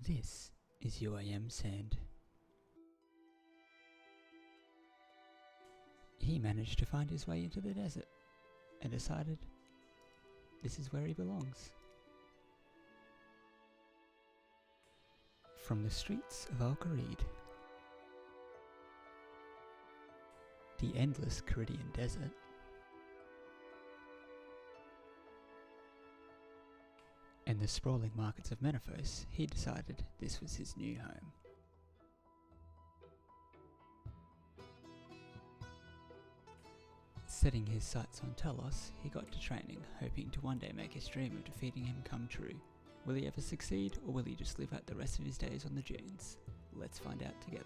This is UAM Sand. He managed to find his way into the desert and decided this is where he belongs. From the streets of Al-Qarid, the endless Caridian desert, and the sprawling markets of Menaphos, he decided this was his new home. Setting his sights on Telos, he got to training, hoping to one day make his dream of defeating him come true. Will he ever succeed, or will he just live out the rest of his days on the dunes? Let's find out together.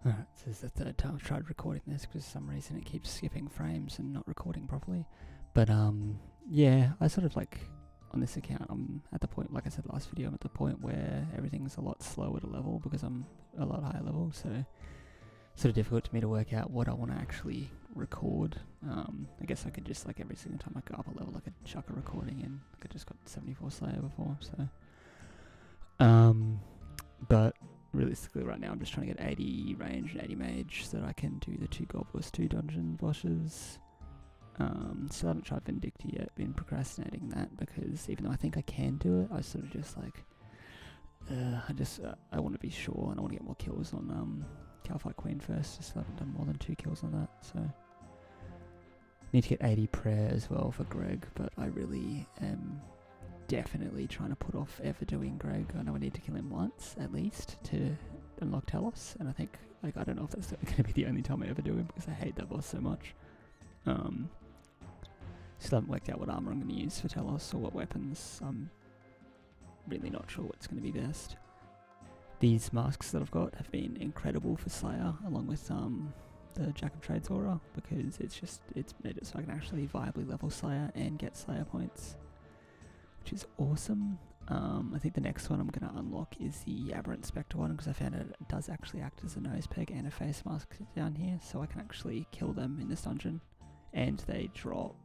Alright, this is the third time I've tried recording this because for some reason it keeps skipping frames and not recording properly. But yeah, I sort of like, on this account, I'm at the point, like I said last video, I'm at the point where everything's a lot slower to level because I'm a lot higher level, so sort of difficult to me to work out what I want to actually record. I guess I could just, like, every single time I go up a level I could chuck a recording in. Like, I just got 74 Slayer before, so but realistically right now I'm just trying to get 80 range and 80 mage so that I can do the 2 Goblins 2 dungeon bosses. So I haven't tried Vindicta yet, been procrastinating that because even though I think I can do it, I sort of just like, I want to be sure and I want to get more kills on Calfight Queen first, just so I haven't done more than 2 kills on that, so. Need to get 80 prayer as well for Greg, but I really am definitely trying to put off ever doing Greg. I know I need to kill him once, at least, to unlock Telos, and I think, like, I don't know if that's going to be the only time I ever do him because I hate that boss so much. Still haven't worked out what armor I'm going to use for Telos or what weapons. I'm really not sure what's going to be best. These masks that I've got have been incredible for Slayer, along with the Jack of Trades aura, because it's made it so I can actually viably level Slayer and get Slayer points, which is awesome. I think the next one I'm going to unlock is the Aberrant Spectre one, because I found it does actually act as a nose peg and a face mask down here, so I can actually kill them in this dungeon. And they drop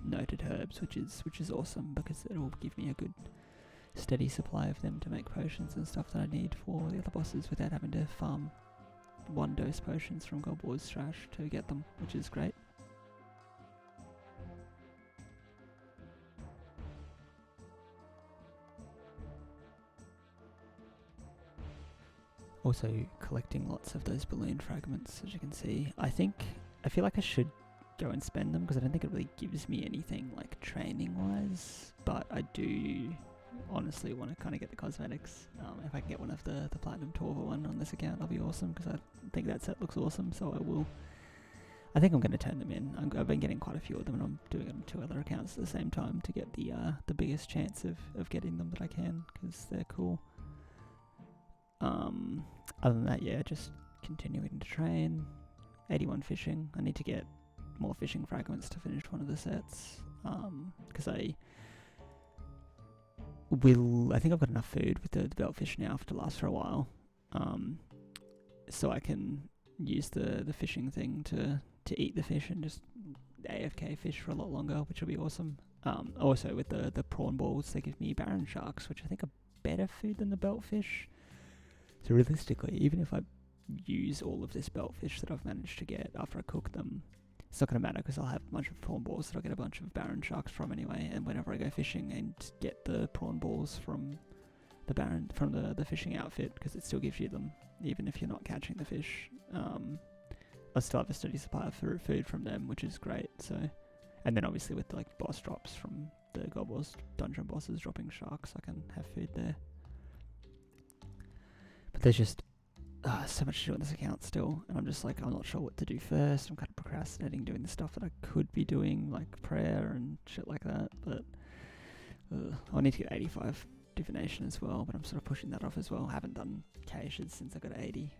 noted herbs, which is awesome because it will give me a good steady supply of them to make potions and stuff that I need for the other bosses without having to farm 1 dose potions from Goldboar's trash to get them, which is great. Also collecting lots of those balloon fragments, as you can see. I feel like I should go and spend them because I don't think it really gives me anything like training wise, but I do honestly want to kind of get the cosmetics. If I can get one of the Platinum Torva one on this account, that'll be awesome because I think that set looks awesome, so I think I'm going to turn them in. I've been getting quite a few of them and I'm doing it on 2 other accounts at the same time to get the biggest chance of getting them that I can because they're cool. Other than that, yeah, just continuing to train. 81 fishing. I need to get more fishing fragments to finish one of the sets, because I think I've got enough food with the beltfish now to last for a while, so I can use the fishing thing to eat the fish and just AFK fish for a lot longer, which will be awesome. Also with the prawn balls, they give me Baron Sharks, which I think are better food than the beltfish. So realistically, even if I use all of this beltfish that I've managed to get after I cook them, it's not going to matter because I'll have a bunch of prawn balls that I'll get a bunch of Baron Sharks from anyway, and whenever I go fishing and get the prawn balls from the fishing outfit, because it still gives you them even if you're not catching the fish, I still have a steady supply of food from them, which is great. So, and then obviously with like boss drops from the Goblins dungeon bosses dropping sharks, I can have food there. But there's just so much to do on this account still, and I'm just like, I'm not sure what to do first. I'm kind of procrastinating doing the stuff that I could be doing, like prayer and shit like that, but I need to get 85 divination as well, but I'm sort of pushing that off as well. I haven't done caches since I got 80,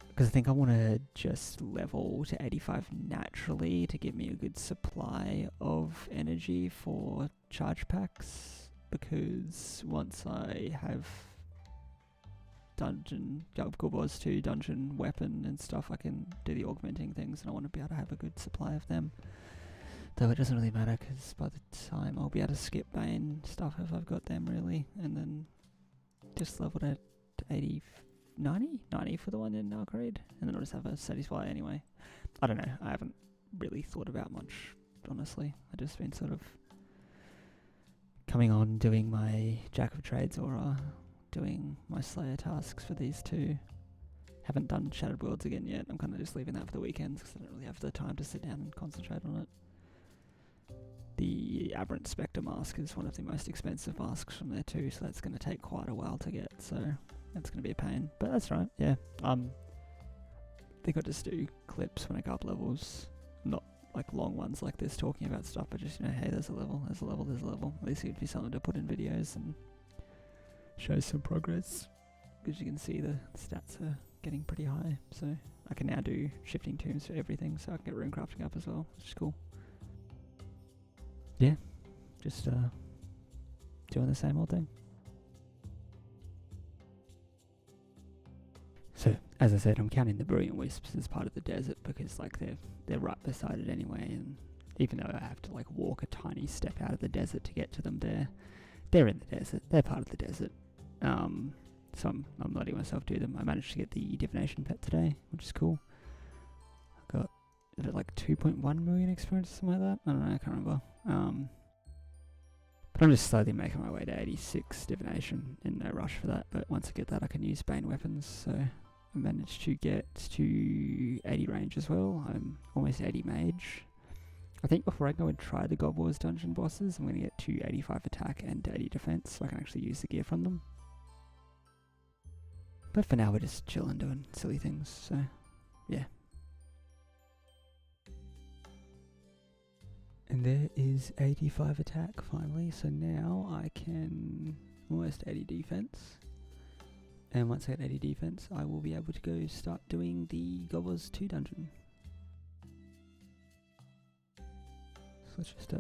because I think I want to just level to 85 naturally to give me a good supply of energy for charge packs, because once I have dungeon, Guild Wars 2 dungeon weapon and stuff, I can do the augmenting things, and I want to be able to have a good supply of them. Though it doesn't really matter, because by the time I'll be able to skip Bane stuff if I've got them, really, and then just leveled at 80, 90 for the one in Arcade, and then I'll just have a Satisfy anyway. I don't know, I haven't really thought about much, honestly. I've just been sort of coming on, doing my Jack of Trades aura, doing my Slayer tasks for these two. Haven't done Shattered Worlds again yet. I'm kind of just leaving that for the weekends because I don't really have the time to sit down and concentrate on it. The Aberrant Spectre mask is one of the most expensive masks from there too, so that's going to take quite a while to get, so that's going to be a pain. But that's right, yeah. I think I'll just do clips when I go up levels, not like long ones like this talking about stuff, but just, you know, hey, there's a level, there's a level, there's a level. At least it'd be something to put in videos and show some progress, because you can see the stats are getting pretty high. So I can now do shifting tombs for everything, so I can get rune crafting up as well, which is cool. Yeah, just doing the same old thing. So, as I said, I'm counting the Brilliant Wisps as part of the desert because, like, they're right beside it anyway, and even though I have to, like, walk a tiny step out of the desert to get to them, they're in the desert. They're part of the desert. So I'm letting myself do them. I managed to get the Divination pet today, which is cool. I got, is it like 2.1 million experience or something like that? I don't know, I can't remember. But I'm just slowly making my way to 86 Divination, in no rush for that, but once I get that I can use Bane weapons, so I managed to get to 80 range as well. I'm almost 80 mage. I think before I go and try the God Wars dungeon bosses, I'm going to get to 85 attack and 80 defense, so I can actually use the gear from them. But for now we're just chilling, doing silly things, so yeah. And there is 85 attack finally, so now I can almost 80 defense. And once I get 80 defense, I will be able to go start doing the God Wars 2 dungeon. So let's just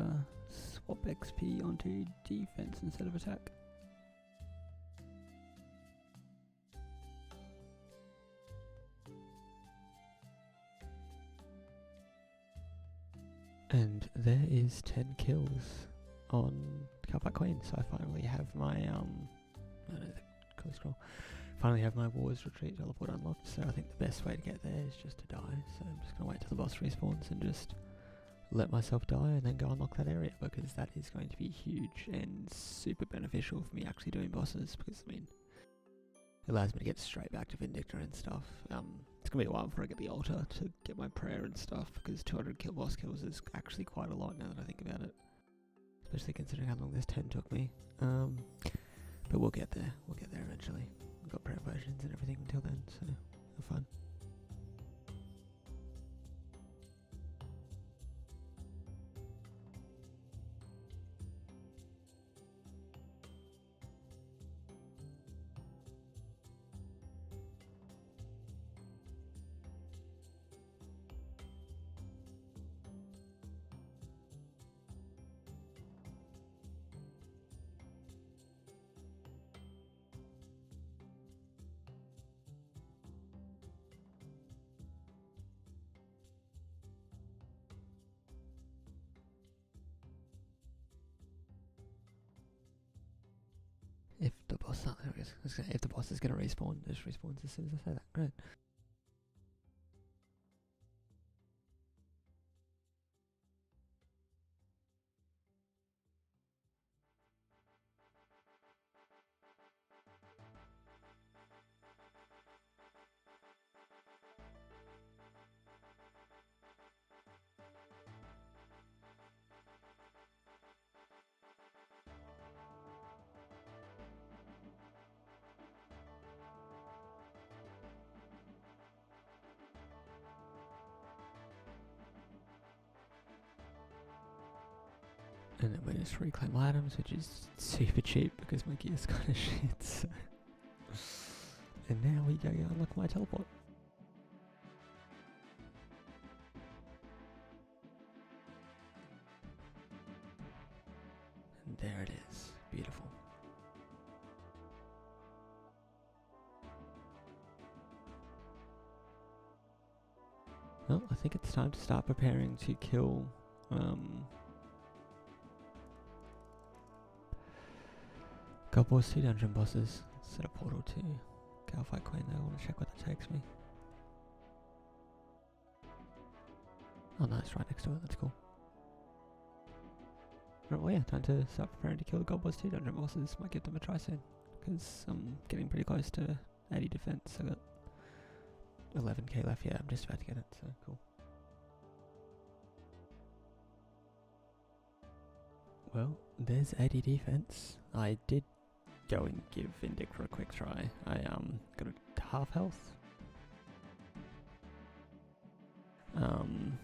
swap XP onto defense instead of attack. And there is 10 kills on Carpet Queen, so I finally have my finally have my Wars Retreat teleport unlocked, so I think the best way to get there is just to die, so I'm just going to wait till the boss respawns and just let myself die and then go unlock that area, because that is going to be huge and super beneficial for me actually doing bosses, because I mean, it allows me to get straight back to Vindictor and stuff. It's going to be a while before I get the altar to get my prayer and stuff, because 200 boss kills is actually quite a lot now that I think about it. Especially considering how long this 10 took me. But we'll get there eventually. We've got prayer potions and everything until then, so have fun. If the boss, if the boss is going to respawn, it just respawns as soon as I say that. Great. And then we just reclaim items, which is super cheap because my gear's kind of shit. So. And now we go unlock my teleport. And there it is. Beautiful. Well, I think it's time to start preparing to kill God Wars 2 dungeon bosses. Set a portal to Galfight Queen though, I want to check what that takes me. Oh nice, right next to it, that's cool. Right, well yeah, time to start preparing to kill the God Wars 2 dungeon bosses. Might give them a try soon, because I'm getting pretty close to 80 defense. I got 11k left, yeah, I'm just about to get it, so cool. Well, there's 80 defense. I did go and give Vindicta a quick try. I got a half health. I'm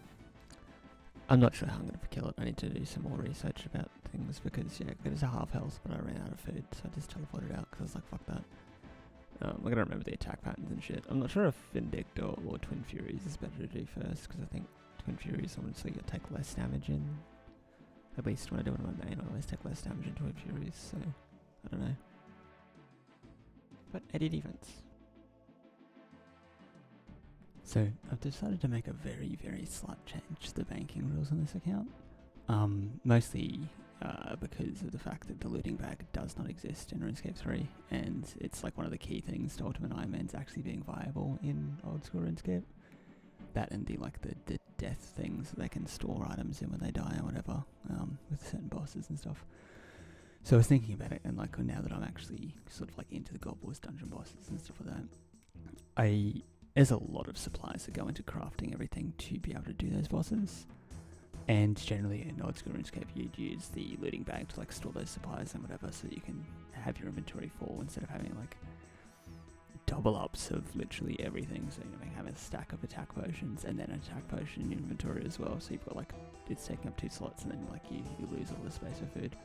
not sure how I'm going to kill it. I need to do some more research about things because yeah, there's a half health, but I ran out of food, so I just teleported out because I was like, fuck that. I gotta remember the attack patterns and shit. I'm not sure if Vindicta or Twin Furies is better to do first, because I think Twin Furies obviously you take less damage in. At least when I do it on my main, I always take less damage in Twin Furies, so I don't know. But 80 defense. So I've decided to make a very, very slight change to the banking rules on this account. Mostly because of the fact that the looting bag does not exist in RuneScape 3, and it's like one of the key things to Ultimate Iron Man's actually being viable in old school RuneScape. That and the death things that they can store items in when they die or whatever, with certain bosses and stuff. So I was thinking about it, and like now that I'm actually sort of like into the God Wars dungeon bosses and stuff like that, there's a lot of supplies that go into crafting everything to be able to do those bosses. And generally in old school RuneScape you'd use the looting bag to like store those supplies and whatever, so that you can have your inventory full instead of having like double ups of literally everything. So you know, have a stack of attack potions and then an attack potion in your inventory as well, so you've got like, it's taking up 2 slots and then like you lose all the space for food.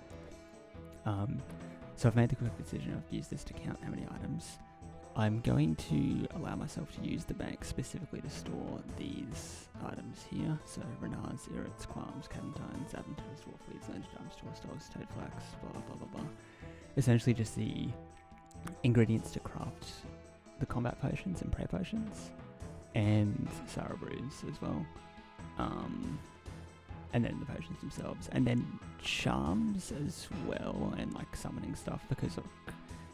So I've made the quick decision, I've used this to count how many items. I'm going to allow myself to use the bank specifically to store these items here. So Renards, Irrits, Qualms, Cadentines, Aventures, Dwarfleads, Langerdarms, Torstogs, Toadflax, blah blah blah blah. Essentially just the ingredients to craft the combat potions and prey potions, and Sarah Brews as well. And then the potions themselves, and then charms as well, and like summoning stuff, because of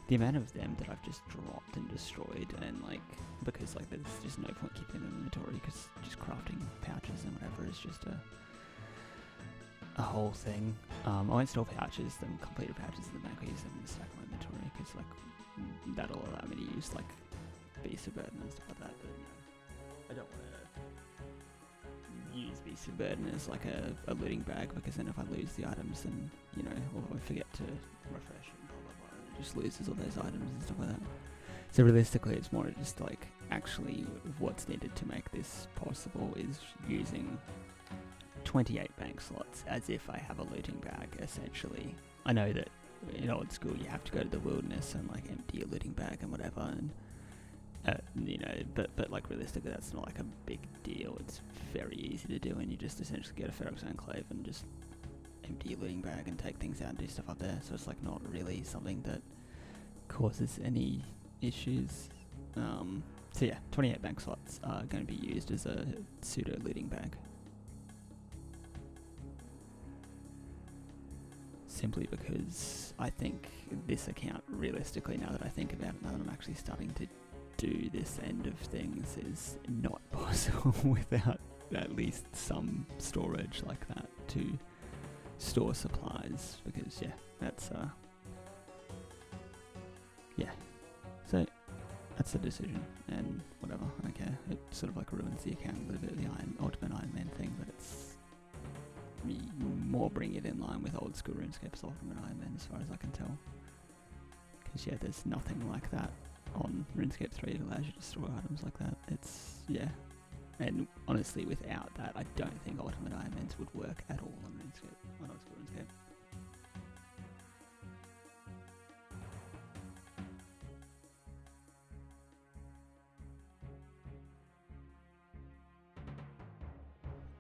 the amount of them that I've just dropped and destroyed, and like, because like there's just no point keeping them in inventory, because just crafting pouches and whatever is just a whole thing. I won't store pouches, them completed pouches in the bank, I use them in the stack of my inventory, because like that'll allow me to use like Beast of Burden and stuff like that, but you know, I don't want to use Beast of Burden as like a looting bag, because then if I lose the items, then you know, or I forget to refresh and blah blah blah, it just loses all those items and stuff like that. So realistically it's more just like, actually what's needed to make this possible is using 28 bank slots as if I have a looting bag, essentially. I know that in old school you have to go to the wilderness and like empty a looting bag and whatever, and you know, but like realistically that's not like a big deal. It's very easy to do, and you just essentially get a Ferox Enclave and just empty your looting bag and take things out and do stuff up there. So it's like not really something that causes any issues. So yeah, 28 bank slots are going to be used as a pseudo looting bag. Simply because I think this account, realistically, now that I think about it, now that I'm actually starting to do this end of things, is not possible without at least some storage like that to store supplies, because yeah, that's yeah, so that's the decision, and whatever, I don't care. It sort of like ruins the account a little bit of the Ultimate Iron Man thing, but it's more bring it in line with old school RuneScape's Ultimate Iron Man as far as I can tell, because yeah, there's nothing like that on RuneScape 3 that allows you to store items like that. It's, yeah, and honestly without that I don't think Ultimate Iron Mans would work at all on RuneScape, on old school RuneScape.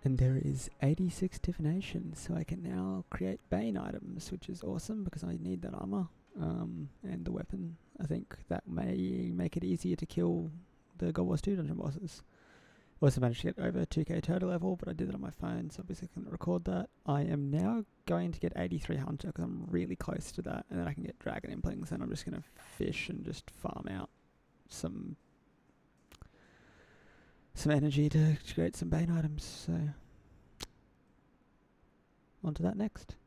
And there is 86 divination, so I can now create Bane items, which is awesome because I need that armor and the weapon. I think that may make it easier to kill the God Wars 2 dungeon bosses. Also managed to get over 2k turtle level, but I did it on my phone, so obviously I couldn't record that. I am now going to get 83 hunter because I'm really close to that, and then I can get dragon implings, and I'm just going to fish and just farm out some energy to create some bane items. So on to that next.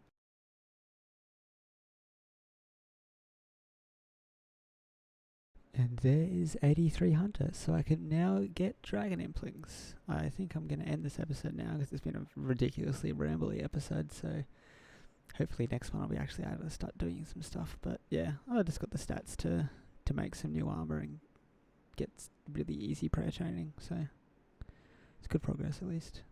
And there is 83 hunter, so I can now get dragon implings. I think I'm going to end this episode now because it's been a ridiculously rambly episode, so hopefully next one I'll be actually able to start doing some stuff. But yeah, I just got the stats to make some new armor and get really easy prayer training, so it's good progress at least.